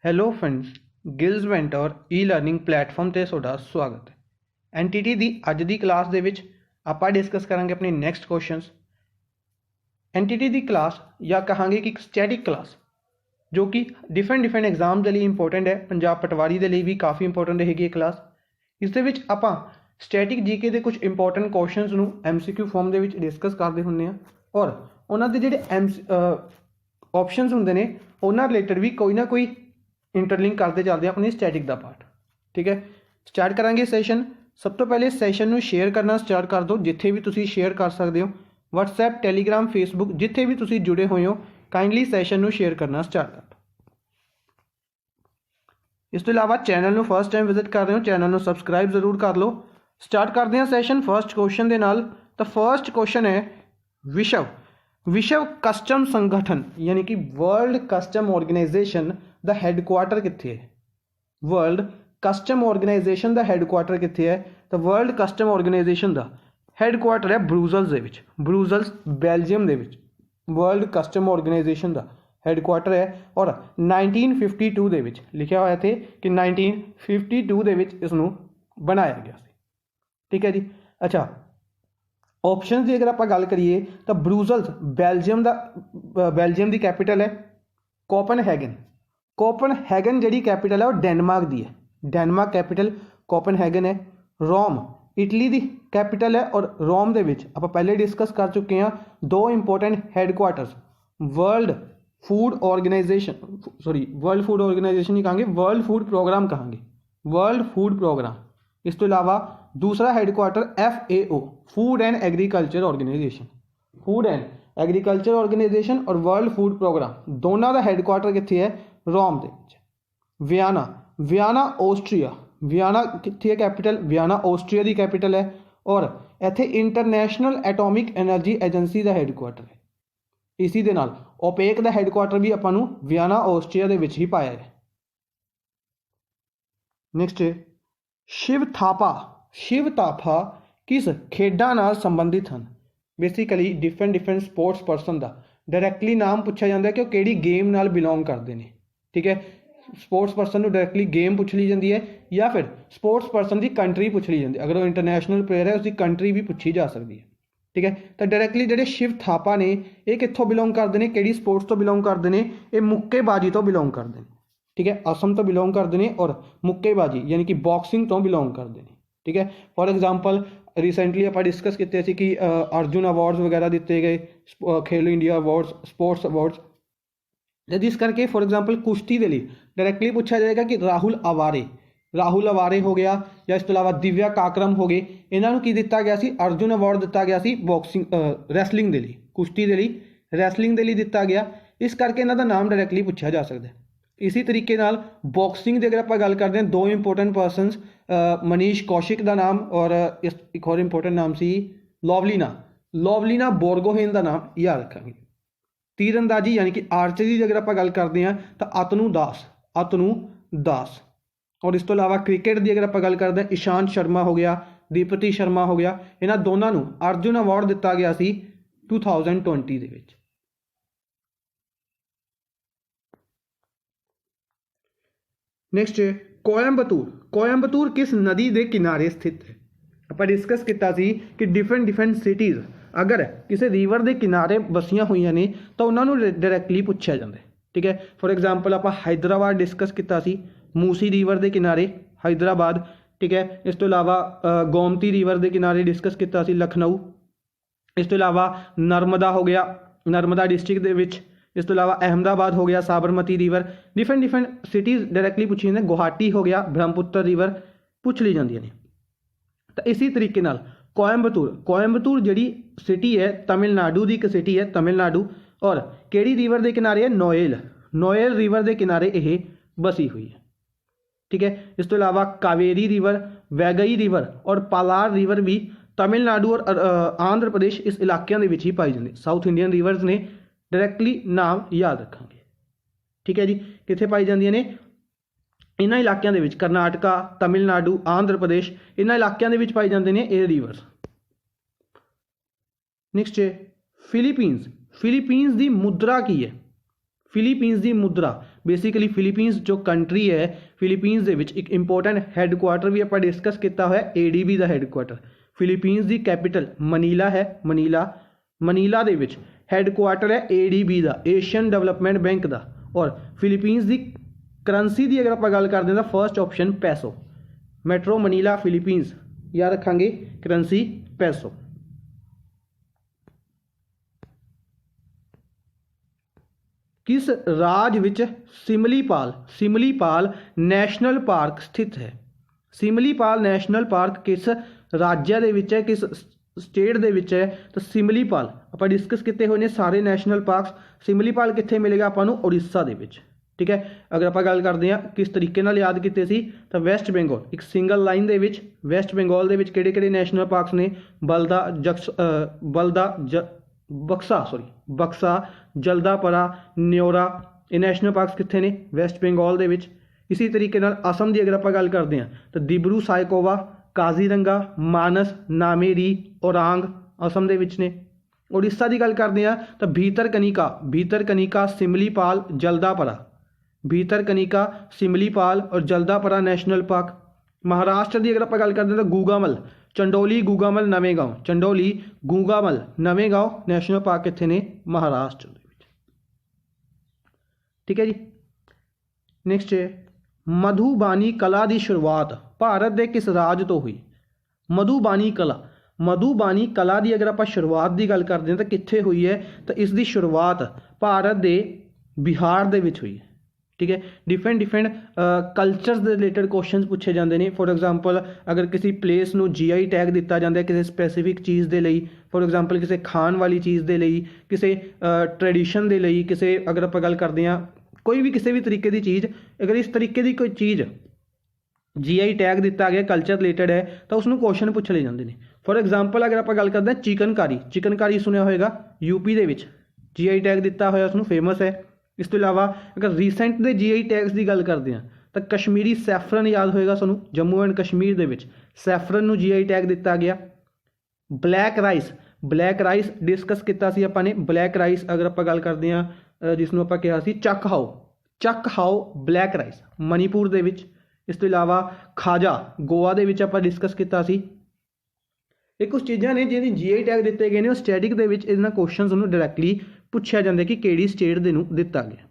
Hello friends, ਗਿਲਜ਼ mentor ਈ learning platform ਤੇ ਤੁਹਾਡਾ ਸਵਾਗਤ ਹੈ। ਐਨਟੀਟੀ ਦੀ ਅੱਜ ਦੀ ਕਲਾਸ ਦੇ ਵਿੱਚ ਆਪਾਂ ਡਿਸਕਸ ਕਰਾਂਗੇ ਆਪਣੇ ਨੈਕਸਟ ਕੁਐਸਚਨਸ। ਐਨਟੀਟੀ ਦੀ ਕਲਾਸ ਜਾਂ ਕਹਾਂਗੇ ਕਿ ਇੱਕ ਸਟੈਟਿਕ ਕਲਾਸ ਜੋ ਕਿ ਡਿਫਰੈਂਟ ਐਗਜ਼ਾਮ ਦੇ ਲਈ ਇੰਪੋਰਟੈਂਟ ਹੈ। ਪੰਜਾਬ ਪਟਵਾਰੀ ਦੇ ਲਈ ਵੀ ਕਾਫੀ ਇੰਪੋਰਟੈਂਟ ਹੈਗੀ ਇਹ ਕਲਾਸ। ਇਸ ਦੇ ਵਿੱਚ ਆਪਾਂ ਸਟੈਟਿਕ ਜੀਕੇ ਦੇ ਕੁਝ ਇੰਪੋਰਟੈਂਟ ਕੁਐਸਚਨਸ ਨੂੰ ਐਮਸੀਕਿਊ ਫਾਰਮ ਦੇ ਵਿੱਚ ਡਿਸਕਸ ਕਰਦੇ ਹੁੰਦੇ ਹਾਂ ਔਰ ਉਹਨਾਂ ਦੇ ਜਿਹੜੇ ਆਪਸ਼ਨਸ ਹੁੰਦੇ ਨੇ ਉਹਨਾਂ ਰਿਲੇਟਡ ਵੀ ਕੋਈ ਨਾ ਕੋਈ ਇੰਟਰਲਿੰਕ ਕਰਦੇ ਚੱलते अपनी स्टैटिक का पार्ट। ठीक है, स्टार्ट करांगे सैशन। सब तो पहले सैशन में शेयर करना स्टार्ट कर दो, जिथे भी तुसी शेयर कर सकते हो। व्हाट्सएप, टैलीग्राम, फेसबुक जिथे भी तुसी जुड़े हुए हो काइंडली सैशन में शेयर करना स्टार्ट कर दो। इस तो इलावा चैनल में फर्स्ट टाइम विजिट कर रहे हो, चैनल में सबसक्राइब जरूर कर लो। स्टार्ट करते हैं सैशन फर्स्ट क्वेश्चन के नाल। तो फर्स्ट क्वेश्चन है विश्व कस्टम संगठन यानी कि वर्ल्ड कस्टम ऑर्गेनाइजेशन दा हैडकुआटर कित्थे है? वर्ल्ड कस्टम ऑर्गेनाइजेशन दा हैडकुआटर कित्थे है? तो वर्ल्ड कस्टम ऑर्गेनाइजेशन दा हैडकुआटर है ब्रुसल्स दे विच, ब्रुसल्स बेल्जियम दे विच। वर्ल्ड कस्टम ऑर्गेनाइजेशन दा हैडकुआटर है और 1952 दे विच लिखा हुआ थे कि 1952 दे विच इसनूं बनाया गया सी। ठीक है जी। अच्छा, ऑप्शन की अगर आप गल करिए तो ब्रुसल्स बेल्जियम की कैपिटल है। कोपनहैगन जी कैपिटल है वो डेनमार्क की है, डेनमार्क कैपिटल कोपनहैगन है। रोम इटली की कैपिटल है और रोम के आप पहले डिस्कस कर चुके हैं दो important headquarters world food organisation नहीं कहेंगे, वर्ल्ड फूड प्रोग्राम कहेंगे, वर्ल्ड फूड प्रोग्राम। इस तो इलावा दूसरा headquarter FAO food and agriculture organisation, food and agriculture organisation और वर्ल्ड फूड प्रोग्राम दोनों का हैडकुआटर कित्थे है? रोम दे विच। वियना ऑस्ट्रिया, वियना कित्थे है कैपिटल? वियना ऑस्ट्रिया की कैपिटल है और इत्थे इंटरनैशनल एटॉमिक एनर्जी एजेंसी का हैडकुआटर है। इसी दे नाल ओपेक का हैडकुआटर भी आपां नूं वियना ऑस्ट्रिया दे विच ही पाया है। नैक्सट शिव थापा किस खेडा नाल संबंधित हैं? बेसिकली डिफरेंट स्पोर्ट्स परसन का डायरैक्टली नाम पूछा जाता है कि वो किहड़ी गेम नाल बिलोंग करते हैं। ठीक है, स्पोर्ट्स परसन को डायरैक्टली गेम पूछ ली जाती है या फिर स्पोर्ट्स परसन की कंट्री पूछ ली जाती है। अगर वो इंटरनैशनल प्लेयर है उसकी कंट्री भी पूछी जा सकती है। ठीक है, तो डायरैक्टली जो शिव थापा ने ये कित्थों बिलोंग करते हैं, किहड़ी स्पोर्ट्स तो बिलोंग करते हैं? ये मुक्केबाजी तो बिलोंग करते हैं। ठीक है, असम तो बिलोंग करते हैं और मुक्केबाजी यानी कि बॉक्सिंग तो बिलोंग करते हैं। ठीक है, फॉर एग्जाम्पल रिसेंटली आप डिस्कस किए थे कि अर्जुन अवार्ड्स वगैरह दिते गए, खेलो इंडिया अवार्ड्स, स्पोर्ट्स अवार्ड्स। जिस करके फॉर एग्जाम्पल कुश्ती के लिए डायरैक्टली पूछा जाएगा कि राहुल अवारे हो गया या इस तो इलावा दिव्या काकरम हो गए, इन्होंने की दिता गया सी? अर्जुन अवार्ड दिता गया सी बॉक्सिंग रैसलिंग के लिए, कुश्ती के लिए, रैसलिंग के लिए दिता गया। इस करके इन्हों का नाम डायरैक्टली पूछा जा सकता है। इसी तरीके नाल बॉक्सिंग की अगर आप गल करते हैं दो इंपोर्टेंट परसनस मनीष कौशिक का नाम और एक और इंपोर्टेंट नाम सी लॉवलीना बोरगोहेन का नाम याद रखेंगे। तीरंदाजी यानी कि आर्चरी की अगर आप गल करते हैं तो अतनु दास और इस तो इलावा क्रिकेट की अगर आप गल करते हैं ईशांत शर्मा हो गया, दीपति शर्मा हो गया, इन्होंने दोनों को अर्जुन अवार्ड दिता गया सी 2020 दे विच। नैक्सट कोयंबतूर किस नदी के किनारे स्थित है? आप डिस्कस किया कि डिफरेंट सिटीज़ अगर किसी रिवर के किनारे बसियां हुई ने तो उन्होंने डायरैक्टली पूछा जाता है। ठीक है, फॉर एग्जाम्पल आप हैदराबाद डिस्कस किया मूसी रिवर के किनारे हैदराबाद। ठीक है, इस तो इलावा गोमती रिवर के किनारे डिस्कस किया लखनऊ। इस तो इलावा नर्मदा हो गया, नर्मदा डिस्ट्रिक्ट के विच। इस तो इलावा अहमदाबाद हो गया, Sabarmati river. Different cities directly पूछी जाती। गुवाहाटी हो गया, ब्रह्मपुत्र रिवर पूछ ली जाती ने। तो इसी तरीके नाल कोयंबतूर जी सिटी है तमिलनाडु की एक सिटी है, तमिलनाडु, और केड़ी रिवर के किनारे है? नोएल रिवर के किनारे यह बसी हुई है। ठीक है, इस तो इलावा कावेरी रिवर, वैगई रिवर और पालार रिवर भी तमिलनाडु और आंध्र प्रदेश इस इलाकों के ही पाई जाती। साउथ इंडियन रिवर्स ने डायरैक्टली नाम याद रखेंगे। ठीक है जी, कित्थे पाई जांदियां ने? इन्हां इलाकों के करनाटका, तमिलनाडु, आंध्र प्रदेश, इन्हां इलाकों के पाई जाते हैं ये रिवर्स। नैक्सट है फिलीपींस की मुद्रा की है? फिलीपींस की मुद्रा बेसिकली फिलीपीनस जो कंट्री है, फिलीपीनस ਦੇ ਵਿੱਚ ਇੱਕ ਇੰਪੋਰਟੈਂਟ ਹੈੱਡਕੁਆਟਰ ਵੀ ਆਪਾਂ ਡਿਸਕਸ ਕੀਤਾ ਹੋਇਆ, ADB ਦਾ ਹੈੱਡਕੁਆਟਰ। ਫਿਲੀਪੀਨਸ ਦੀ ਕੈਪੀਟਲ ਮਨੀਲਾ ਹੈ, ਮਨੀਲਾ ਦੇ ਵਿੱਚ ਹੈੱਡਕੁਆਟਰ ਹੈ ADB ਦਾ, ਏਸ਼ੀਅਨ ਡਿਵੈਲਪਮੈਂਟ ਬੈਂਕ ਦਾ। ਔਰ ਫਿਲੀਪੀਨਸ ਦੀ ਕਰੰਸੀ ਦੀ ਅਗਰ ਆਪਾਂ ਗੱਲ ਕਰਦੇ ਹਾਂ ਤਾਂ first option peso. Metro Manila Philippines, ਯਾਦ ਰੱਖਾਂਗੇ ਕਰੰਸੀ ਪੈਸੋ। किस राज्य विच सिमलीपाल नैशनल पार्क स्थित है? सिमलीपाल नैशनल पार्क किस राज्य दे विच है, किस स्टेट दे विच है? तो सिमलीपाल आपां डिस्कस किए हुए ने सारे नैशनल पार्क्स। सिमलीपाल कित्थे मिलेगा आपां नूं? उड़ीसा दे विच, ठीक है। अगर आपां गल करदे हां किस तरीके नाल याद कीते सी तो वैस्ट बंगाल एक सिंगल लाइन दे विच, वैस्ट बंगाल दे विच किहड़े-किहड़े नैशनल पार्क्स ने? बक्सा, जल्दापरा, न्योरा, ये नैशनल पार्क्स कित्थे ने? वैस्ट बंगाल दे विच। इसी तरीके नाल असम की अगर आप गल करते हैं तो दिब्रू साइकोवा, काजीरंगा, मानस, नामेरी, ओरांग असम दे विच ने। उड़ीसा की गल करते हैं तो भीतरकनिका, सिमलीपाल, जल्दापरा, भीतरकनिका, सिमलीपाल और जल्दापरा नैशनल पार्क। महाराष्ट्र की अगर आप गल करते हैं तो गूगामल, चंडोली, गूगामल, नवेगांव, चंडोली, गूगामल, नवेगांव नैशनल पार्क कित्थे ने? महाराष्ट्र, ठीक है जी। नैक्सट है मधुबानी कला की शुरुआत भारत के किस राज तो हुई? मधुबानी कला की अगर आप शुरुआत की गल करते हैं तो कित्थे हुई है? तो इसकी शुरुआत भारत के बिहार दे विच हुई है, ठीक है। डिफरेंट कल्चरस के रिलेटेड क्वेश्चन पूछे जाते हैं। फॉर एग्जाम्पल अगर किसी प्लेस को GI टैग दिता जाता है किसी स्पैसीफिक चीज़ के लिए, फॉर एग्जाम्पल किसी खाण वाली चीज़ के लिए, किसी ट्रेडिशन के लिए, किसी अगर आप गल करते हैं कोई भी किसी भी तरीके की चीज़, अगर इस तरीके की कोई चीज़ GI टैग दिता गया कल्चर रिलेटेड है तो उसनों क्वेश्चन पूछ ले जाते हैं। फॉर एग्जाम्पल अगर आप गल करते हैं चिकनकारी सुनिया होगा, यूपी के GI टैग दिता होया उसनों फेमस है। इस तो इलावा अगर रीसेंट के GI टैग्स की गल करते हैं तो कश्मीरी सैफरन याद होएगा सानू, Jammu and Kashmir they which saffron नूं GI टैग दिता गया। ब्लैक राइस डिस्कस किया सी आपां ने। ब्लैक राइस अगर आप गल करते हैं जिसनों आपां कहा सी चक हाओ ब्लैक राइस मणिपुर दे विच। इस तो इलावा खाजा गोवा दे विच आपां डिस्कस किया सी। ये कुछ चीज़ां ने जिहदी GI टैग दिते गए ने, स्टैटिक दे विच इन्हां क्वेश्चनस नूं डायरैक्टली पूछा जाता है कि किहड़ी स्टेट दे नूं दिता गया,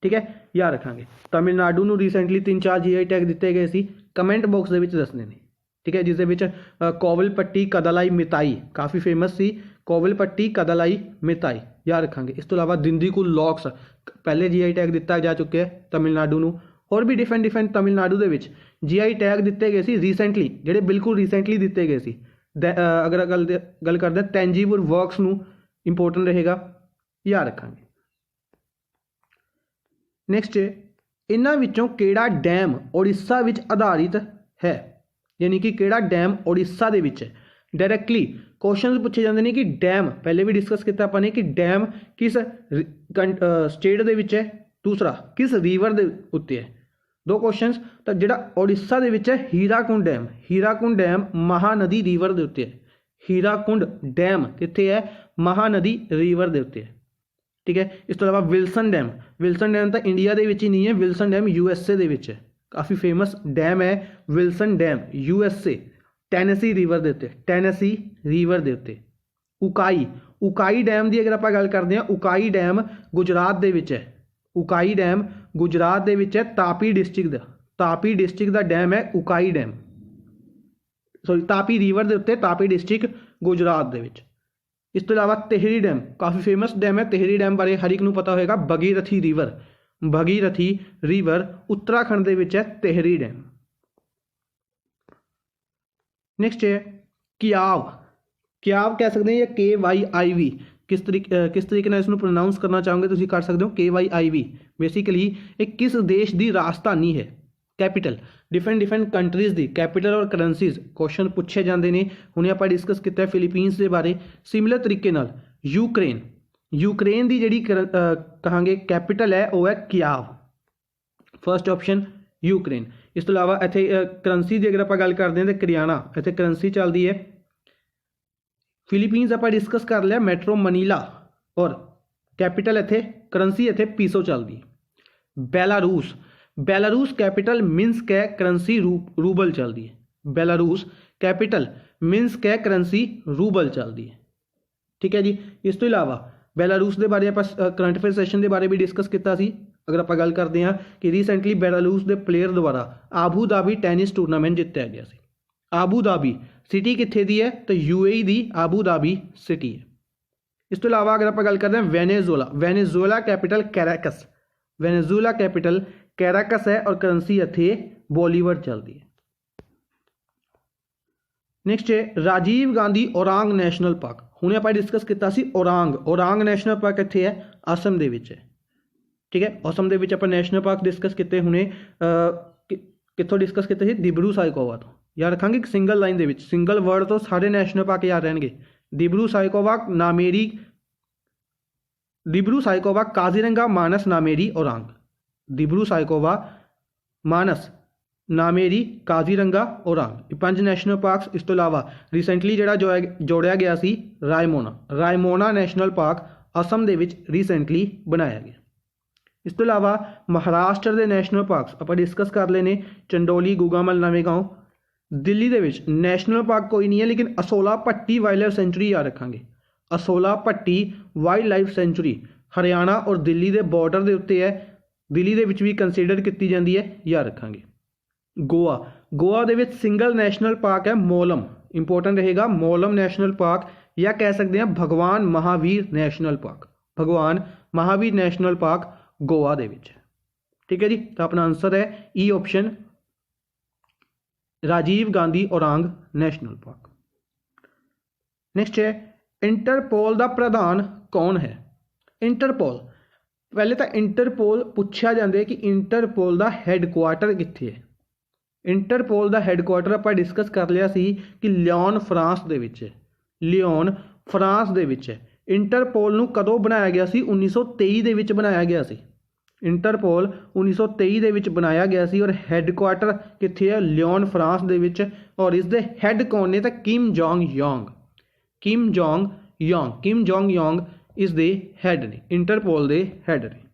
ठीक है। याद रखांगे तमिलनाडु नूं रिसेंटली 3-4 GI टैग दिते गए सी, कमेंट बॉक्स दे विच दसने ने, ठीक है। जिस दे विच कोविलपट्टी कदलाई मिताई काफ़ी फेमस सी, कोविलपट्टी कदलाई मिताई याद रखांगे। इस तो इलावा दिंदीकुल लॉक्स पहले GI टैग दिता जा चुके हैं तमिलनाडु नूं। और भी डिफरेंट तमिलनाडु दे विच GI टैग दिते गए सी रिसेंटली, जिहड़े बिल्कुल रिसेंटली दिते गए सी। अगर गल करते हैं टेंजीबल वर्क्स नूं इंपोर्टेंट रहेगा, याद रखांगे। नैक्सट इन्हां विचों किहड़ा डैम उड़ीसा विच आधारित है? यानी कि किहड़ा डैम उड़ीसा दे विच है? डायरैक्टली क्वेश्चन पूछे जाते हैं कि डैम पहले भी डिस्कस किया अपने कि डैम किस स्टेट दे विच है, दूसरा किस रिवर दे उत्ते है। दो क्वेश्चन तो जिहड़ा उड़ीसा दे विच है हीराकुंड डैम महानदी रिवर दे उत्ते है। हीराकुंड डैम कित्थे है? महानदी रिवर दे उत्ते है, ठीक है। इस तो इलावा विल्सन डैम तो इंडिया के विच ही नहीं है, विल्सन डैम USA दे विच है, काफ़ी फेमस डैम है विल्सन डैम USA टैनेसी रिवर दे उत्ते। उकाई डैम की अगर आप गल करते हैं, उकाई डैम गुजरात दे विच है, उकाई डैम गुजरात दे विच है, तापी डिस्ट्रिक्ट का डैम है Ukai dam, sorry Tapi river दे उत्ते, तापी डिस्ट्रिक्ट गुजरात दे विच। इस तो इलावा तेहरी डैम काफ़ी फेमस डैम है, तेहरी डैम बारे हर एक नूं पता होगा। भगीरथी रिवर उत्तराखंड दे विच है तेहरी डैम। नैक्सट है क्याव कह सकते हैं या KYIV, किस तरीके नाल इसनूं प्रोनाउंस करना चाहोगे तुसीं कर सकते हो KYIV। बेसिकली एक किस देश की राजधानी है, कैपिटल। डिफरेंट कंट्रीज़ की कैपिटल और करंसीज क्वेश्चन पूछे जाते हैं। हुणे आपां डिस्कस किया फिलीपीनस के बारे। सिमिलर तरीके नाल यूक्रेन की जिहड़ी कहांगे कैपिटल है वह है क्याव, फर्स्ट ऑप्शन यूक्रेन। इस तो इलावा इत्थे करंसी की अगर आप गल करते हैं तो करियाना इत्थे करंसी चलती है। फिलीपीनस आपां डिस्कस कर लिया मैट्रो मनीला और कैपिटल इत्थे करंसी इत्थे पीसो चलती है। बेलारूस, बेलारूस कैपिटल मिन्स्क है, करंसी रूबल चलती है। बेलारूस कैपिटल मिन्स्क है, करंसी रूबल चलती है। ठीक है जी। इस तो इलावा बेलारूस के बारे आप करंट अफेयर सैशन के बारे भी डिस्कस किया सी। अगर आप गल करते हैं कि रीसेंटली बेलारूस के प्लेयर द्वारा आबू धाबी टेनिस टूरनामेंट जितया गया सी। आबू धाबी सिटी कित्थे दी है, तो यूएई दी आबू धाबी सिटी है। इस तो इलावा अगर आप गल करते हैं Venezuela, Venezuela capital Caracas, Venezuela capital Caracas है और करंसी इत्थे बॉलीवर चलती है। नैक्सट है राजीव गांधी ओरांग नैशनल पार्क। हुणे आप डिस्कस किया सी ओरांग, ओरांग नैशनल पार्क इत्थे है असम दे विच है। ठीक है, असम दे विच आपां नैशनल पार्क डिस्कस किए हुणे कित्थों डिस्कस किए दिब्रू साइकोवा तो याद रखांगे। सिंगल लाइन दे विच सिंगल वर्ड तो सारे नैशनल पार्क याद रहणगे। दिब्रू साइकोवा, नामेरी, दिब्रू साइकोवा, काजीरंगा, मानस, नामेरी, ओरांग। Dibru Saikhowa, Manas, Nameri, Kaziranga, Orang, 5 national parks. इस तो इलावा रिसेंटली जिहड़ा जोड़िया गया सी रायमोना, रायमोना नैशनल पार्क असम दे विच रिसेंटली बनाया गया। इस तो इलावा महाराष्ट्र के नैशनल पार्क्स आप डिस्कस कर लेने, चंडोली, गुगामल, नवेगांव। दिल्ली दे विच नैशनल पार्क कोई नहीं है, लेकिन असोला भट्टी वाइल्ड लाइफ सेंचुरी याद रखांगे। असोला भट्टी वाइल्ड लाइफ सेंचुरी हरियाणा और दिल्ली के बॉर्डर के उत्ते है, दिल्ली दे विच भी कंसीडर की जाती है, याद रखांगे। गोवा, गोवा दे विच सिंगल नैशनल पार्क है मोलम, इंपोर्टेंट रहेगा मोलम नैशनल पार्क, या कह सकते हैं भगवान Mahavir national park, Bhagwan Mahavir national park Goa दे विच। ठीक है जी, तो अपना आंसर है E option, Rajiv Gandhi Orang national park. Next है इंटरपोल का प्रधान कौन है। इंटरपोल, पहले तो इंटरपोल पूछा जाता है कि इंटरपोल का हैडकुआटर कित्थे है। इंटरपोल का हैडकुआटर आप डिस्कस कर लिया सी कि लियोन फ्रांस दे विच है, लियोन फ्रांस दे विच है। इंटरपोल नूं कदों बनाया गया सी, 1923 दे विच बनाया गया सी। इंटरपोल 1923 दे विच बनाया गया सी और हैडकुआटर कित्थे है, लियोन फ्रांस दे विच। और इसके हैड कौन ने, तो Kim Jong Yong, Kim Jong Yong, Kim Jong Yong इस दे हैड ने, इंटरपोल दे हैड ने।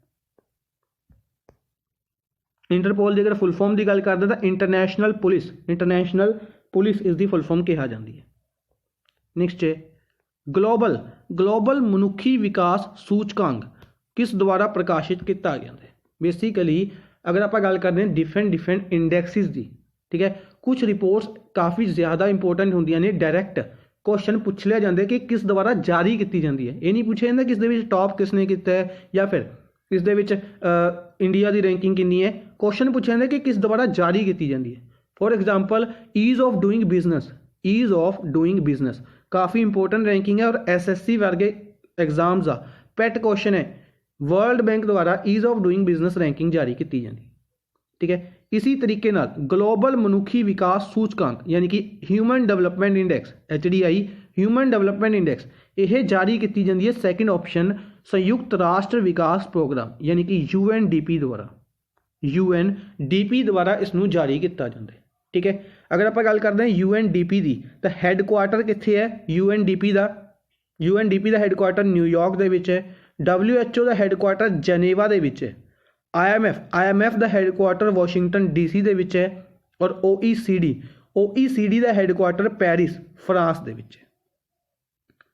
इंटरपोल की अगर फुल फॉर्म की गल करते तो इंटरनैशनल पुलिस, इंटरनैशनल पुलिस इसकी फुल फॉर्म कहा जाती है। नेक्स्ट है ग्लोबल, ग्लोबल मनुखी विकास सूचकांक किस द्वारा प्रकाशित किया गया है। बेसिकली अगर आप गल करते हैं डिफरेंट इंडैक्सिस की, ठीक है, कुछ रिपोर्ट्स काफ़ी ज़्यादा इंपोर्टेंट होंदियां ने, डायरैक्ट क्वेश्चन पूछ लिया जाता है कि किस द्वारा जारी की जाती है। ये नहीं पूछा जाता किस दे विच टॉप किसने किया है या फिर इस दे विच इंडिया की रैंकिंग कितनी है। क्वेश्चन पूछा जाता है कि किस द्वारा जारी की जाती है। For example ease of doing business, ease of doing business काफ़ी इंपोर्टेंट रैंकिंग है और SSC वर्गे एग्जाम्स का पैट क्वेश्चन है। वर्ल्ड बैंक द्वारा ease of doing business ranking जारी की जाती, ठीक है। इसी तरीके नाल ग्लोबल मनुखी विकास सूचकांक यानी कि human development index HDI, human development index, यह जारी की जाती है सैकेंड ऑप्शन संयुक्त राष्ट्र विकास प्रोग्राम यानी कि UNDP द्वारा, UNDP द्वारा इसनूं जारी किया जाता है, ठीक है। अगर आप गल करते हैं UNDP की तो हैडकुआटर कित्थे है UNDP का, UNDP का हैडकुआटर न्यूयॉर्क दे विच है। WHO का हैडकुआटर जनेवा दे विच है। IMF का हैडकुआटर वाशिंगटन DC दे विच है और OECD का हैडकुआटर पैरिस फ्रांस दे विच है,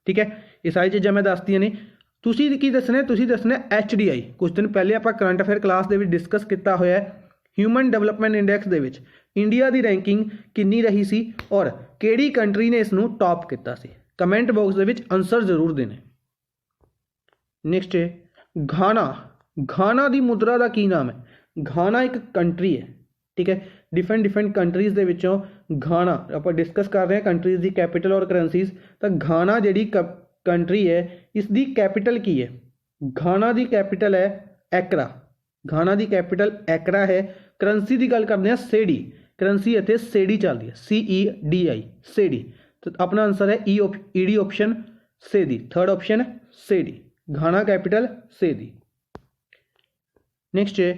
ठीक है। ये सारी चीज़ां मैं दसदियां ने। तुसीं की दसना, तुसीं दसना HDI, कुछ दिन पहले आप करंट अफेयर क्लास दे विच डिस्कस किया होया है। Human development index they which India की रैंकिंग कितनी रही सी और किहड़ी कंट्री ने इसनूं टॉप किया सी। कमेंट बॉक्स दे विच आंसर जरूर देने। नेक्स्ट है घाना, घाना की मुद्रा का की नाम है। घाना एक कंट्री है, ठीक है। डिफरेंट कंट्रीज़ के विचों घाना आप डिस्कस कर रहे हैं कंट्रीज़ की कैपिटल और करंसीज। तो घाना जी कंट्री है इसकी कैपिटल की है, घाना की कैपिटल है एक्रा, घाना की कैपिटल एक्रा है। करंसी की गल करते हैं सेडी, करंसी इत्थे सेडी चलती है CEDI सेडी। तो अपना आंसर है ED option cedi, third option cedi, Ghana capital cedi. Next है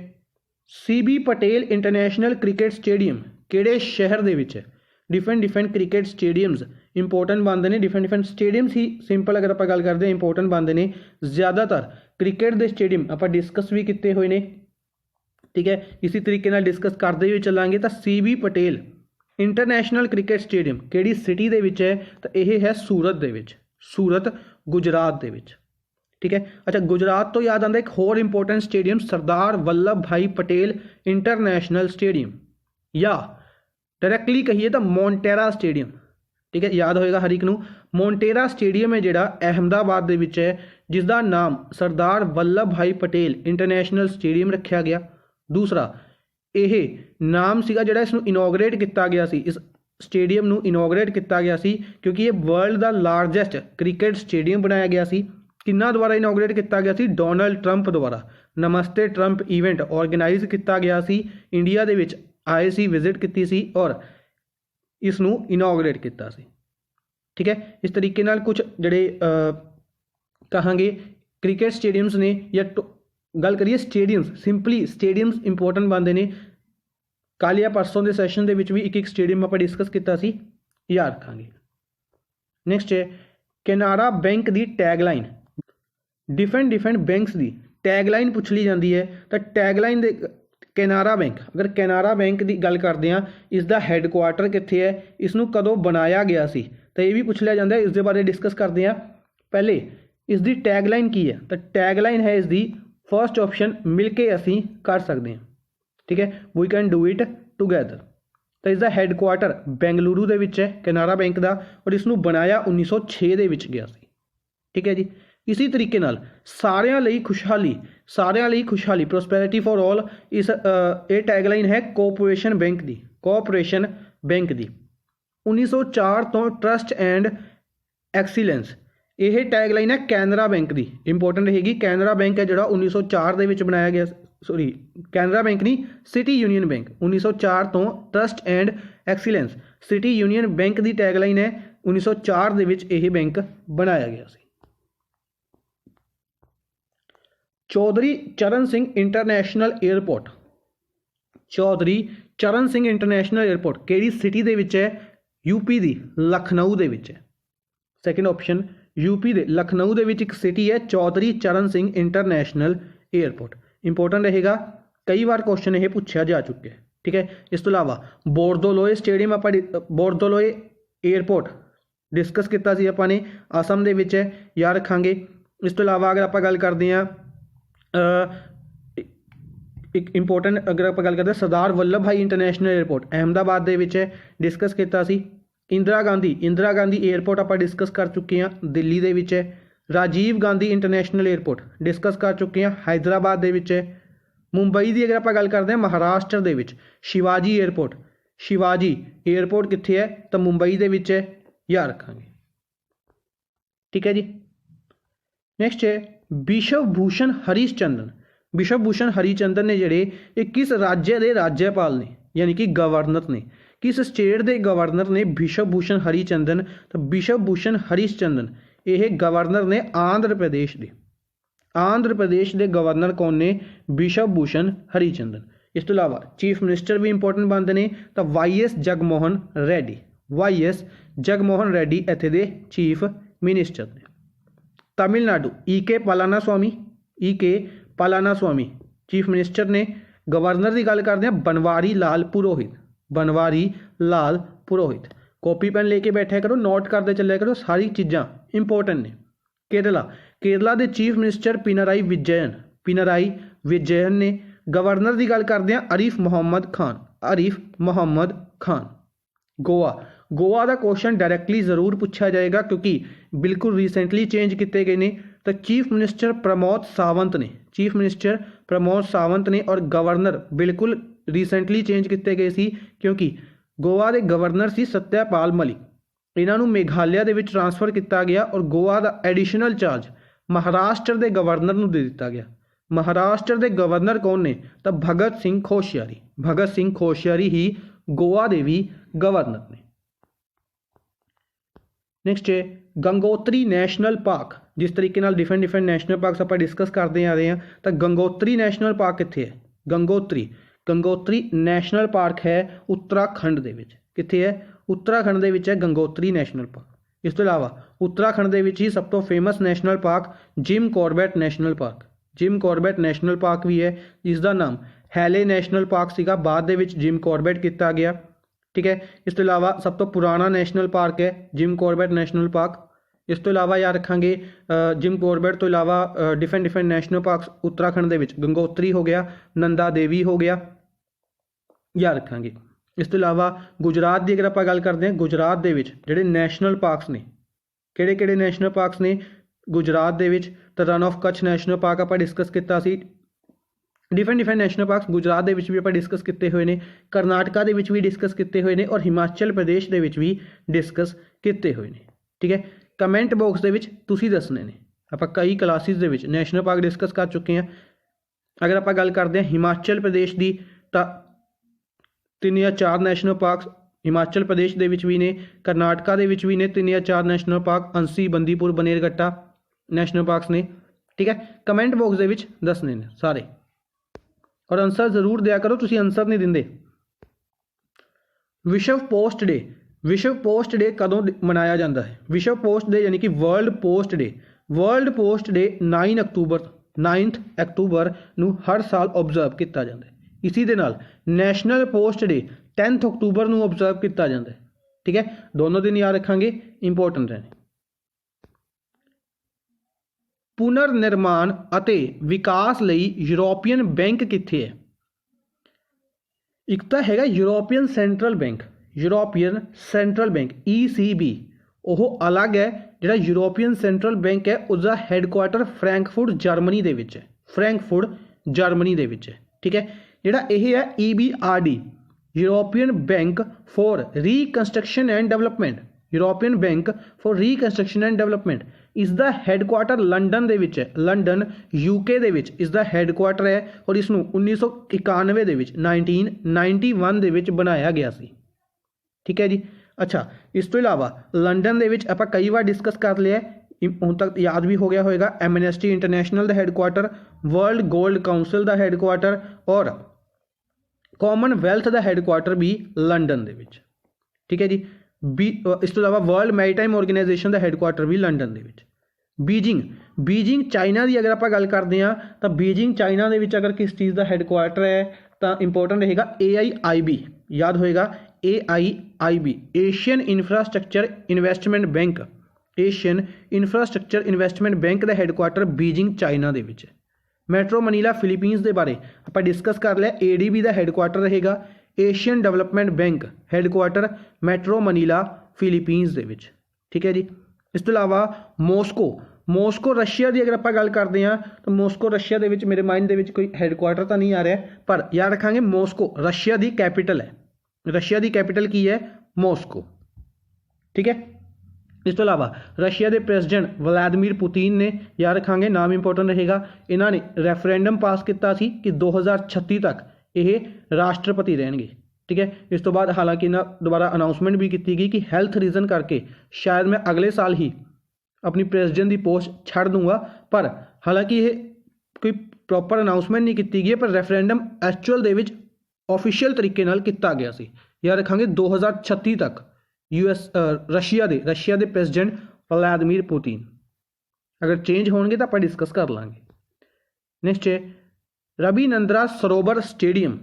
CB Patel international cricket stadium किहड़े शहर दे विच है। डिफरेंट क्रिकेट स्टेडियम्स इंपोर्टेंट बनते हैं, डिफरेंट स्टेडियम्स ही सिंपल अगर आप गल करते हैं इंपोर्टेंट बनते हैं। ज़्यादातर क्रिकेट के स्टेडियम आप डिस्कस भी किए हुए हैं, ठीक है। इसी तरीके नाल डिस्कस करते हुए चलांगे तो CB Patel international cricket stadium किहड़ी सिटी दे विच है, तो यह है सूरत दे विच, सूरत गुजरात दे विच, ठीक है। अच्छा, गुजरात तो याद आंदा एक होर इंपोर्टेंट स्टेडियम सरदार वल्लभ भाई पटेल इंटरनेशनल स्टेडियम, या डायरैक्टली कहिए तो मोंटेरा स्टेडियम, ठीक है, याद होएगा हर एक नूं। मोंटेरा स्टेडियम है जिहड़ा अहमदाबाद दे विच है, जिसका नाम सरदार वल्लभ भाई पटेल इंटरनेशनल स्टेडियम रखा गया। दूसरा यह नाम सीगा जिहड़ा इसनूं इनोग्रेट किया गया सी, इस स्टेडियम नूं इनोग्रेट किया गया सी क्योंकि ये वर्ल्ड का लार्जेस्ट क्रिकेट स्टेडियम बनाया गया सी। किन्ना द्वारा इनोग्रेट किया गया सी? डोनाल्ड ट्रंप द्वारा। नमस्ते ट्रंप इवेंट ऑर्गेनाइज किया गया सी, इंडिया दे विच आए सी, विजिट की सी और इसनूं इनोग्रेट किया सी, ठीक है। इस तरीके नाल कुछ जिहड़े कहांगे क्रिकेट स्टेडियम्स ने, या गल करिए स्टेडियम्स, सिंपली स्टेडियम्स इंपोर्टेंट बनते हैं। कल या परसों के सैशन के भी एक स्टेडियम आप डिस्कस किया सी, याद रखांगे। नैक्सट है कैनारा बैंक की टैगलाइन, डिफरेंट बैंक्स की टैगलाइन पूछ ली जाती है, तो टैगलाइन दे कैनारा बैंक, अगर कैनारा बैंक की गल करते हैं, इसका हैडकुआटर कित्थे है, इसनूं कदों बनाया गया सी, तो ये भी पूछ लिया जाता है, इसके बारे डिस्कस करते हैं। पहले इसकी टैगलाइन की है, तो टैगलाइन है इसकी फर्स्ट ऑप्शन मिल के असी कर सकते हैं, ठीक है, we can do it together. तो इसका हैडकुआटर बेंगलुरु दे विच है कैनारा बैंक का, और इसनूं बनाया 1906 दे विच गया सी, ठीक है जी। इसी तरीके नाल सारिਆਂ ਲਈ खुशहाली प्रोस्पैरिटी फॉर ऑल, इस ये टैगलाइन है कोऑपरेशन बैंक की, कोऑपरेशन बैंक की। 1904 तो ट्रस्ट एंड एक्सीलेंस, यह टैगलाइन है कैनरा बैंक की, इंपोर्टेंट रहेगी। कैनरा बैंक है जो 1904 के विच बनाया गया, सॉरी कैनरा बैंक नहीं, सिटी यूनियन बैंक। 1904 तो trust and excellence, city union bank की टैगलाइन है, 1904 के विच यह बैंक बनाया गया सी। चौधरी चरण सिंह इंटरनेशनल एयरपोर्ट, चौधरी चरण सिंह इंटरनेशनल एयरपोर्ट किहड़ी सिटी दे विच है? यूपी दी लखनऊ दे विच है। सैकेंड ऑप्शन यूपी दे लखनऊ दे विच एक सिटी है चौधरी चरण सिंह इंटरनेशनल एयरपोर्ट, इंपोर्टेंट रहेगा, कई बार क्वेश्चन ये पूछा जा चुके हैं, ठीक है। इस तो अलावा बोरदोलोए स्टेडियम आप बोरदोलोए एयरपोर्ट डिस्कस किया सी आपां ने, असम दे विच है, याद रखांगे। इस तो अलावा अगर आप गल करते हैं एक इंपोर्टेंट, अगर आप गल करते हैं सरदार वल्लभ भाई इंटरनेशनल एयरपोर्ट अहमदाबाद दे विच है, डिस्कस किया सी। इंदिरा गांधी एयरपोर्ट आप डिस्कस कर चुके हैं, दिल्ली दे विच है। Rajiv Gandhi international airport discuss कर चुके हैं, हैदराबाद दे विच है। मुंबई की अगर आप गल करते हैं महाराष्ट्र दे विच शिवाजी एयरपोर्ट कित्थे है? तो मुंबई दे विच है, याद रखांगे, ठीक है जी। नैक्सट है विश्व भूषण हरिचंदन ने जिहड़े ये किस राज्य के राज्यपाल ने, यानी कि गवर्नर ने, किस स्टेट के गवर्नर ने विश्व भूषण हरिचंदन? तो विश्व भूषण हरिचंदन ये गवर्नर ने आंध्र प्रदेश के गवर्नर कौन ने? विश्व भूषण हरिचंदन। इस तो अलावा चीफ मिनिस्टर भी इंपोर्टेंट बनते हैं, तो YS जगमोहन रेड्डी इत्थे दे चीफ मिनिस्टर ने। तमिलनाडु EK पलानास्वामी चीफ मिनिस्टर ने। गवर्नर की गल करते हैं बनवारी लाल पुरोहित। कॉपी पेन लेके बैठा करो, नोट करते चलिया करो, सारी चीज़ां इंपोर्टेंट ने। केरला के चीफ मिनिस्टर पिनराई विजयन ने। गवर्नर की गल करते हैं आरिफ मोहम्मद खान। गोवा का क्वेश्चन डायरैक्टली जरूर पूछा जाएगा क्योंकि बिल्कुल रिसेंटली चेंज किए गए हैं। तो चीफ मिनिस्टर प्रमोद सावंत ने और गवर्नर बिल्कुल रिसेंटली चेंज किए गए सी क्योंकि गोवा के गवर्नर सी सत्यपाल मलिक, इन्हों मेघालय के ट्रांसफर किया गया और गोवा का एडिशनल चार्ज महाराष्ट्र के गवर्नर को दे दिता गया। महाराष्ट्र के गवर्नर कौन ने? तो भगत सिंह कोश्यारी ही गोवा के भी गवर्नर ने। नैक्सट है गंगोत्री नैशनल पार्क। जिस तरीके नाल डिफरेंट नैशनल पार्क्स आप डिस्कस करते आ रहे हैं, तो गंगोत्री नैशनल पार्क कित्थे है? गंगोत्री नैशनल पार्क है उत्तराखंड दे विच। कित्थे है? उत्तराखंड दे विच है गंगोत्री नैशनल पार्क। इस तो अलावा उत्तराखंड दे विच ही सब तो famous national park Jim Corbett national park भी है, जिसका नाम ਹੈਲੇ ਨੈਸ਼ਨਲ ਪਾਰਕ ਸੀਗਾ, ਬਾਅਦ ਦੇ ਵਿੱਚ ਜਿਮ ਕੋਰਬੇਟ ਕੀਤਾ ਗਿਆ। ਠੀਕ ਹੈ, ਇਸ ਤੋਂ ਇਲਾਵਾ ਸਭ ਤੋਂ ਪੁਰਾਣਾ ਨੈਸ਼ਨਲ ਪਾਰਕ ਹੈ ਜਿਮ ਕੋਰਬੇਟ ਨੈਸ਼ਨਲ ਪਾਰਕ। ਇਸ ਤੋਂ ਇਲਾਵਾ ਯਾਦ ਰੱਖਾਂਗੇ ਜਿਮ ਕੋਰਬੇਟ ਤੋਂ ਇਲਾਵਾ ਡਿਫਰੈਂਟ ਨੈਸ਼ਨਲ ਪਾਰਕਸ ਉੱਤਰਾਖੰਡ ਦੇ ਵਿੱਚ ਗੰਗੋਤਰੀ ਹੋ ਗਿਆ, ਨੰਦਾ ਦੇਵੀ ਹੋ ਗਿਆ, ਯਾਦ ਰੱਖਾਂਗੇ। ਇਸ ਤੋਂ ਇਲਾਵਾ ਗੁਜਰਾਤ ਦੀ ਅਗਰ ਆਪਾਂ ਗੱਲ ਕਰਦੇ ਹਾਂ, ਗੁਜਰਾਤ ਦੇ ਵਿੱਚ ਜਿਹੜੇ ਨੈਸ਼ਨਲ ਪਾਰਕਸ ਨੇ, ਕਿਹੜੇ ਕਿਹੜੇ ਨੈਸ਼ਨਲ ਪਾਰਕਸ ਨੇ ਗੁਜਰਾਤ ਦੇ ਵਿੱਚ? ਤਾਂ run of Kutch national park ਆਪਾਂ ਡਿਸਕਸ ਕੀਤਾ ਸੀ। ਡਿਫਰੈਂਟ ਨੈਸ਼ਨਲ ਪਾਰਕਸ ਗੁਜਰਾਤ ਦੇ ਵਿੱਚ ਵੀ ਆਪਾਂ ਡਿਸਕਸ ਕੀਤੇ ਹੋਏ ਨੇ, ਕਰਨਾਟਕਾ ਦੇ ਵਿੱਚ ਵੀ ਡਿਸਕਸ ਕੀਤੇ ਹੋਏ ਨੇ, ਔਰ ਹਿਮਾਚਲ ਪ੍ਰਦੇਸ਼ ਦੇ ਵਿੱਚ ਵੀ ਡਿਸਕਸ ਕੀਤੇ ਹੋਏ ਨੇ। ਠੀਕ ਹੈ, ਕਮੈਂਟ ਬਾਕਸ ਦੇ ਵਿੱਚ ਤੁਸੀਂ ਦੱਸਣੇ ਨੇ। ਆਪਾਂ ਕਈ ਕਲਾਸਿਸ ਦੇ ਵਿੱਚ ਨੈਸ਼ਨਲ ਪਾਰਕ ਡਿਸਕਸ ਕਰ ਚੁੱਕੇ ਹਾਂ। ਅਗਰ ਆਪਾਂ ਗੱਲ ਕਰਦੇ ਹਾਂ ਹਿਮਾਚਲ ਪ੍ਰਦੇਸ਼ ਦੀ, ਤਾਂ 3 ਜਾਂ 4 ਨੈਸ਼ਨਲ ਪਾਰਕਸ ਹਿਮਾਚਲ ਪ੍ਰਦੇਸ਼ ਦੇ ਵਿੱਚ ਵੀ ਨੇ, ਕਰਨਾਟਕਾ ਦੇ ਵਿੱਚ ਵੀ ਨੇ 3 ਜਾਂ 4 national park, Anshi, Bandipur, Bannerghatta national parks ਨੇ। ਠੀਕ ਹੈ, ਕਮੈਂਟ ਬਾਕਸ ਦੇ ਵਿੱਚ ਦੱਸਣੇ ਨੇ ਸਾਰੇ, ਔਰ ਆਨਸਰ ਜ਼ਰੂਰ ਦਿਆ ਕਰੋ, ਤੁਸੀਂ ਆਨਸਰ ਨਹੀਂ ਦਿੰਦੇ। ਵਿਸ਼ਵ ਪੋਸਟ ਡੇ, ਵਿਸ਼ਵ ਪੋਸਟ ਡੇ ਕਦੋਂ ਮਨਾਇਆ ਜਾਂਦਾ ਹੈ? ਵਿਸ਼ਵ ਪੋਸਟ ਡੇ ਯਾਨੀ ਕਿ ਵਰਲਡ ਪੋਸਟ ਡੇ, ਵਰਲਡ ਪੋਸਟ ਡੇ 9 ਅਕਤੂਬਰ ਨੂੰ ਹਰ ਸਾਲ ਓਬਜ਼ਰਵ ਕੀਤਾ ਜਾਂਦਾ ਹੈ। ਇਸੀ ਦੇ ਨਾਲ ਨੈਸ਼ਨਲ ਪੋਸਟ ਡੇ 10 ਅਕਤੂਬਰ ਨੂੰ ਓਬਜ਼ਰਵ ਕੀਤਾ ਜਾਂਦਾ ਹੈ। ਠੀਕ ਹੈ, ਦੋਨੋਂ ਦਿਨ ਯਾਦ ਰੱਖਾਂਗੇ, ਇੰਪੋਰਟੈਂਟ ਨੇ। ਪੁਨਰ ਨਿਰਮਾਣ ਅਤੇ ਵਿਕਾਸ ਲਈ ਯੂਰੋਪੀਅਨ ਬੈਂਕ ਕਿੱਥੇ ਹੈ? ਇੱਕ ਤਾਂ ਹੈਗਾ European central bank, European central bank ECB, ਉਹ ਅਲੱਗ ਹੈ। ਜਿਹੜਾ ਯੂਰੋਪੀਅਨ ਸੈਂਟਰਲ ਬੈਂਕ ਹੈ ਉਸਦਾ ਹੈੱਡਕੁਆਟਰ ਫਰੈਂਕਫੁਰਟ ਜਰਮਨੀ ਦੇ ਵਿੱਚ ਹੈ, ਫਰੈਂਕਫੁਰਟ ਜਰਮਨੀ ਦੇ ਵਿੱਚ ਹੈ। ਠੀਕ ਹੈ, ਜਿਹੜਾ ਇਹ ਹੈ EBRD, European bank for reconstruction and development, European bank for reconstruction and development, ਇਸ ਦਾ ਹੈੱਡਕੁਆਟਰ ਲੰਡਨ ਦੇ ਵਿੱਚ ਹੈ, ਲੰਡਨ UK ਦੇ ਵਿੱਚ ਇਸ ਦਾ ਹੈੱਡਕੁਆਟਰ ਹੈ, ਔਰ ਇਸ ਨੂੰ 1991 ਦੇ ਵਿੱਚ 1991 ਦੇ ਵਿੱਚ ਬਣਾਇਆ ਗਿਆ ਸੀ। ਠੀਕ ਹੈ ਜੀ। ਅੱਛਾ, ਇਸ ਤੋਂ ਇਲਾਵਾ ਲੰਡਨ ਦੇ ਵਿੱਚ ਆਪਾਂ ਕਈ ਵਾਰ ਡਿਸਕਸ ਕਰ ਲਿਆ, ਹੁਣ ਤੱਕ ਯਾਦ ਵੀ ਹੋ ਗਿਆ ਹੋਏਗਾ, ਐਮਨੈਸਟੀ ਇੰਟਰਨੈਸ਼ਨਲ ਦਾ ਹੈੱਡਕੁਆਟਰ, ਵਰਲਡ ਗੋਲਡ ਕਾਉਂਸਲ ਦਾ ਹੈੱਡਕੁਆਟਰ, ਔਰ ਕਾਮਨਵੈਲਥ ਦਾ ਹੈੱਡਕੁਆਟਰ ਵੀ ਲੰਡਨ ਦੇ ਵਿੱਚ। ਠੀਕ ਹੈ ਜੀ। ਇਸ ਤੋਂ ਇਲਾਵਾ ਵਰਲਡ ਮੈਰੀਟਾਈਮ ਆਰਗੇਨਾਈਜੇਸ਼ਨ ਦਾ ਹੈੱਡਕੁਆਟਰ ਵੀ ਲੰਡਨ ਦੇ ਵਿੱਚ। ਬੀਜਿੰਗ ਚਾਈਨਾ ਦੀ ਅਗਰ ਆਪਾਂ ਗੱਲ ਕਰਦੇ ਹਾਂ, ਤਾਂ ਬੀਜਿੰਗ ਚਾਈਨਾ ਦੇ ਵਿੱਚ ਅਗਰ ਕਿਸ ਚੀਜ਼ ਦਾ ਹੈੱਡਕੁਆਟਰ ਹੈ ਤਾਂ ਇੰਪੋਰਟੈਂਟ ਰਹੇਗਾ AIIB, ਯਾਦ ਹੋਏਗਾ AIIB, Asian infrastructure investment bank, Asian infrastructure investment bank ਦਾ ਹੈੱਡਕੁਆਟਰ ਬੀਜਿੰਗ ਚਾਈਨਾ ਦੇ ਵਿੱਚ ਹੈ। ਮੈਟਰੋ ਮਨੀਲਾ ਫਿਲੀਪੀਨਸ ਦੇ ਬਾਰੇ ਆਪਾਂ ਡਿਸਕਸ ਕਰ ਲਿਆ, ADB ਦਾ ਹੈੱਡਕੁਆਟਰ ਰਹੇਗਾ Asian development bank, headquarter metro Manila Philippines ਦੇ ਵਿੱਚ। ਠੀਕ ਹੈ ਜੀ। ਇਸ ਤੋਂ ਇਲਾਵਾ ਮੋਸਕੋ ਰਸ਼ੀਆ ਦੀ ਅਗਰ ਆਪਾਂ ਗੱਲ ਕਰਦੇ ਹਾਂ, ਤਾਂ ਮੋਸਕੋ ਰਸ਼ੀਆ ਦੇ ਵਿੱਚ ਮੇਰੇ ਮਾਈਂਡ ਦੇ ਵਿੱਚ ਕੋਈ ਹੈੱਡਕੁਆਟਰ ਤਾਂ ਨਹੀਂ ਆ ਰਿਹਾ, ਪਰ ਯਾਦ ਰੱਖਾਂਗੇ ਮੋਸਕੋ ਰਸ਼ੀਆ ਦੀ ਕੈਪੀਟਲ ਹੈ। ਰਸ਼ੀਆ ਦੀ ਕੈਪੀਟਲ ਕੀ ਹੈ? ਮੋਸਕੋ। ਠੀਕ ਹੈ। ਇਸ ਤੋਂ ਇਲਾਵਾ ਰਸ਼ੀਆ ਦੇ ਪ੍ਰੈਜ਼ੀਡੈਂਟ ਵਲਾਦੀਮੀਰ ਪੁਤਿਨ ਨੇ, ਯਾਦ ਰੱਖਾਂਗੇ ਨਾਮ ਇੰਪੋਰਟੈਂਟ ਰਹੇਗਾ, ਇਹਨਾਂ ਨੇ ਰੈਫਰੈਂਡਮ ਪਾਸ ਕੀਤਾ ਸੀ ਕਿ 2036 ਤੱਕ ਇਹ ਰਾਸ਼ਟਰਪਤੀ ਰਹਿਣਗੇ। ਠੀਕ ਹੈ। ਇਸ ਤੋਂ ਬਾਅਦ ਹਾਲਾਂਕਿ ਇਹਨਾਂ ਦੁਬਾਰਾ ਅਨਾਊਂਸਮੈਂਟ ਵੀ ਕੀਤੀ ਗਈ ਕਿ ਹੈਲਥ ਰੀਜ਼ਨ ਕਰਕੇ ਸ਼ਾਇਦ ਮੈਂ ਅਗਲੇ ਸਾਲ ਹੀ ਆਪਣੀ ਪ੍ਰੈਜ਼ੀਡੈਂਟ ਦੀ ਪੋਸਟ ਛੱਡ ਦੂੰਗਾ, ਪਰ ਹਾਲਾਂਕਿ ਇਹ ਕੋਈ ਪ੍ਰੋਪਰ ਅਨਾਊਂਸਮੈਂਟ ਨਹੀਂ ਕੀਤੀ ਗਈ, ਪਰ ਰੈਫਰੈਂਡਮ ਐਕਚੁਅਲ ਦੇ ਵਿੱਚ ਆਫੀਸ਼ੀਅਲ ਤਰੀਕੇ ਨਾਲ ਕੀਤਾ ਗਿਆ ਸੀ। ਯਾਦ ਰੱਖਾਂਗੇ 2036 ਤੱਕ ਰਸ਼ੀਆ ਦੇ ਪ੍ਰੈਜ਼ੀਡੈਂਟ ਵਲਾਦੀਮੀਰ ਪੁਤਿਨ। ਅਗਰ ਚੇਂਜ ਹੋਣਗੇ ਤਾਂ ਆਪਾਂ ਡਿਸਕਸ ਕਰ ਲਾਂਗੇ। ਨੈਕਸਟ ਹੈ ਰਬੀਨੰਦਰਾ ਸਰੋਵਰ ਸਟੇਡੀਅਮ,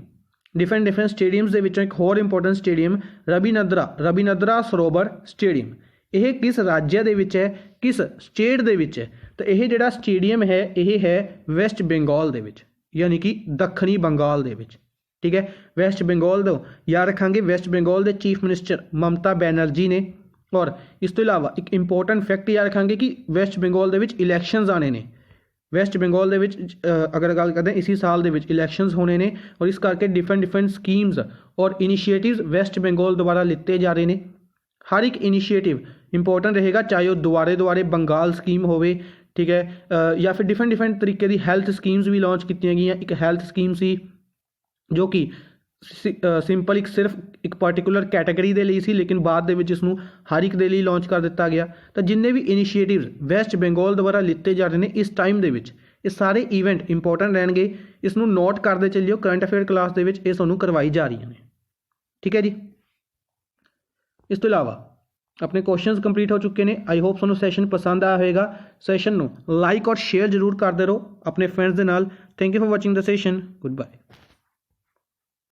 ਡਿਫਰੈਂਟ ਸਟੇਡੀਅਮਸ ਦੇ ਵਿੱਚੋਂ ਇੱਕ ਹੋਰ ਇੰਪੋਰਟੈਂਟ ਸਟੇਡੀਅਮ ਰਬੀਨੰਦਰਾ ਸਰੋਵਰ ਸਟੇਡੀਅਮ। ਇਹ ਕਿਸ ਰਾਜ ਦੇ ਵਿੱਚ ਹੈ, ਕਿਸ ਸਟੇਟ ਦੇ ਵਿੱਚ ਹੈ? ਤਾਂ ਇਹ ਜਿਹੜਾ ਸਟੇਡੀਅਮ ਹੈ ਇਹ ਹੈ ਵੈਸਟ ਬੰਗਾਲ ਦੇ ਵਿੱਚ, ਯਾਨੀ ਕਿ ਦੱਖਣੀ ਬੰਗਾਲ ਦੇ ਵਿੱਚ। ਠੀਕ ਹੈ, ਵੈਸਟ ਬੰਗਾਲ ਤੋਂ ਯਾਦ ਰੱਖਾਂਗੇ ਵੈਸਟ ਬੰਗਾਲ ਦੇ ਚੀਫ ਮਿਨਿਸਟਰ ਮਮਤਾ ਬੈਨਰਜੀ ਨੇ। ਔਰ ਇਸ ਤੋਂ ਇਲਾਵਾ ਇੱਕ ਇੰਪੋਰਟੈਂਟ ਫੈਕਟ ਯਾਦ ਰੱਖਾਂਗੇ ਕਿ ਵੈਸਟ ਬੰਗਾਲ ਦੇ ਵਿੱਚ ਇਲੈਕਸ਼ਨਸ ਆਉਣੇ ਨੇ। ਵੈਸਟ ਬੰਗਾਲ ਦੇ ਵਿੱਚ ਅਗਰ ਗੱਲ ਕਰਦੇ ਹਾਂ ਇਸੀ ਸਾਲ ਦੇ ਵਿੱਚ ਇਲੈਕਸ਼ਨਸ ਹੋਣੇ ਨੇ, ਔਰ ਇਸ ਕਰਕੇ ਡਿਫਰੈਂਟ ਸਕੀਮਸ ਔਰ ਇਨੀਸ਼ੀਏਟਿਵਸ ਵੈਸਟ ਬੰਗਾਲ ਦੁਆਰਾ ਲਿੱਤੇ ਜਾ ਰਹੇ ਨੇ। ਹਰ ਇੱਕ ਇਨੀਸ਼ੀਏਟਿਵ ਇੰਪੋਰਟੈਂਟ ਰਹੇਗਾ, ਚਾਹੇ ਉਹ ਦੁਆਰੇ ਬੰਗਾਲ ਸਕੀਮ ਹੋਵੇ, ਠੀਕ ਹੈ, ਜਾਂ ਫਿਰ ਡਿਫਰੈਂਟ ਤਰੀਕੇ ਦੀ ਹੈਲਥ ਸਕੀਮਸ ਵੀ ਲਾਂਚ ਕੀਤੀਆਂ ਗਈਆਂ। ਇੱਕ ਹੈਲਥ ਸਕੀਮ ਸੀ ਜੋ ਕਿ ਸਿੰਪਲ ਸਿਰਫ ਇੱਕ ਪਾਰਟੀਕੂਲਰ ਕੈਟਾਗਰੀ ਦੇ ਲਈ ਸੀ, ਲੇਕਿਨ ਬਾਅਦ ਦੇ ਵਿੱਚ ਇਸ ਨੂੰ ਹਰ ਇੱਕ ਦੇ ਲਈ ਲਾਂਚ ਕਰ ਦਿੱਤਾ ਗਿਆ। ਤਾਂ ਜਿੰਨੇ ਵੀ ਇਨੀਸ਼ੀਏਟਿਵਸ ਵੈਸਟ ਬੰਗਾਲ ਦੁਆਰਾ ਲਿੱਤੇ ਜਾ ਰਹੇ ਨੇ ਇਸ ਟਾਈਮ ਦੇ ਵਿੱਚ, ਇਹ ਸਾਰੇ ਇਵੈਂਟ ਇੰਪੋਰਟੈਂਟ ਰਹਿਣਗੇ। ਇਸ ਨੂੰ ਨੋਟ ਕਰਦੇ ਚੱਲਿਓ, ਕਰੰਟ ਅਫੇਅਰ ਕਲਾਸ ਦੇ ਵਿੱਚ ਇਹ ਤੁਹਾਨੂੰ ਕਰਵਾਈ ਜਾ ਰਹੀਆਂ ਨੇ। ਠੀਕ ਹੈ ਜੀ। ਇਸ ਤੋਂ ਇਲਾਵਾ ਆਪਣੇ ਕੁਐਸਚਨਸ ਕੰਪਲੀਟ ਹੋ ਚੁੱਕੇ ਨੇ। ਆਈ ਹੋਪ ਤੁਹਾਨੂੰ ਸੈਸ਼ਨ ਪਸੰਦ ਆਇਆ ਹੋਵੇਗਾ। ਸੈਸ਼ਨ ਨੂੰ ਲਾਈਕ ਔਰ ਸ਼ੇਅਰ ਜ਼ਰੂਰ ਕਰਦੇ ਰਹੋ ਆਪਣੇ ਫਰੈਂਡਸ ਦੇ ਨਾਲ। Thank you for watching the session. Good bye.